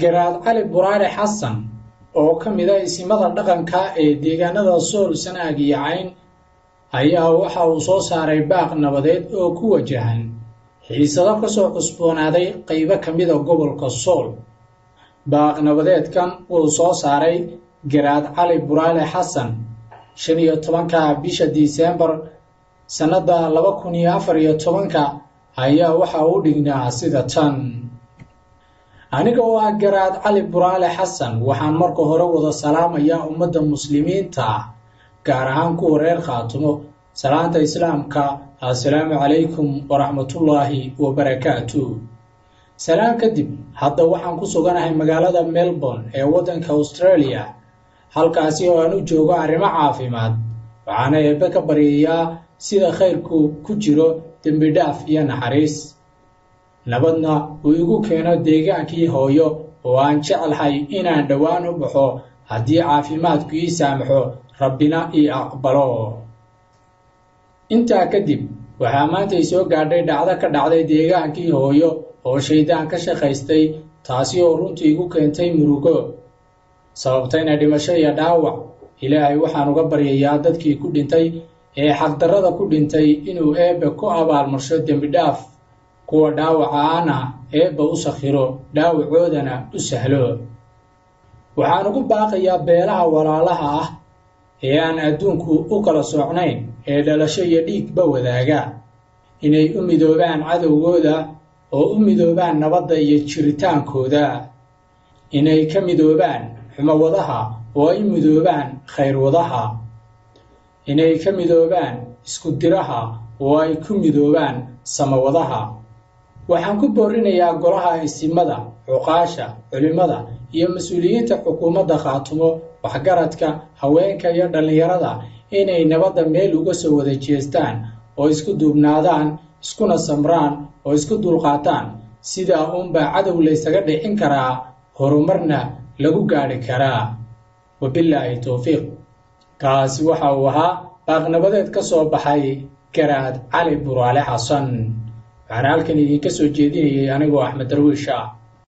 garaad cali buraale xasan oo ka mid ah isimada dhaqanka ee deegaanada sool sanaag iyo cayn ayaa waxa uu soo saaray baaq nabadeed oo ku wajahan xiisado ka soo cusboonaaday qaybo ka mid a gobolka sool. baaq nabadeedkan uu soo saaray garaad cali buraale xasan 15-ka bisha Diseembar sanada 2014 ayaa waxa uu dhignaa sida tan: aniga oo ah garaad cali buraale xasan waxaan marka hore wada salaamayaa ummadda muslimiinta gaar ahaan kuwa reer Khaatumo salaanta islaamka. assalaamu calaykum waraxmatullaahi wabarakaatuh. salaam kadib, hadda waxaan ku suganahay magaalada Melbourne ee waddanka Australia, halkaasi oo aan u joogo arrimo caafimaad. waxaana Eebbe ka baryayaa sida khayrku ku jiro dembi dhaaf iyo naxariis, nabadna uu igu keeno deegaankii hooyo oo aan jeclahay inaan dhowaan u baxo haddii caafimaadku ii saamaxo, rabbina ii aqbalo. intaa kadib, waxaa maanta soo gaadhay dhacdo ka dhacday deegaankii hooyo oo shaydaan ka shaqaystay, taasi oo runtii igu keentay murugo, sababtayna dhimasho iyo dhaawac. ilaahay waxaan uga baryayaa dadkii ku dhintay ee xaqdarrada ku dhintay inuu Eebbe ku abaalmarsho dembi dhaaf, kuwa dhaawacaana Eebbe u sakhiro, dhaawacoodana u sahlo. waxaan ugu baaqayaa beelaha walaalaha ah ee aan adduunku u kala socnayn ee dhalasho iyo dhiigba wadaaga inay u midoobaan cadowgooda oo u midoobaan nabadda iyo jiritaankooda, inay ka midoobaan xumawadaha oo ay midoobaan khayrwadaha, inay ka midoobaan isku diraha oo ay ku midoobaan samawadaha. waxaan ku boorinayaa golaha isimada, cuqaasha, culimada iyo mas-uuliyiinta xukuumadda Khaatumo, waxgaradka, haweenka iyo dhallinyarada inay nabadda meel uga soo wada jeestaan oo isku duubnaadaan, iskuna samraan oo isku dulqaataan. sidaa uunbaa cadow laysaga dhicin karaa, horumarna lagu gaadhi karaa. wabilaahi towfiiq. kaasi waxa uu ahaa baaq nabadeed ka soo baxay garaad cali buraale xasan. waxaan halkan idinka soo jeedinayay anigoo Axmed Darwiish ah.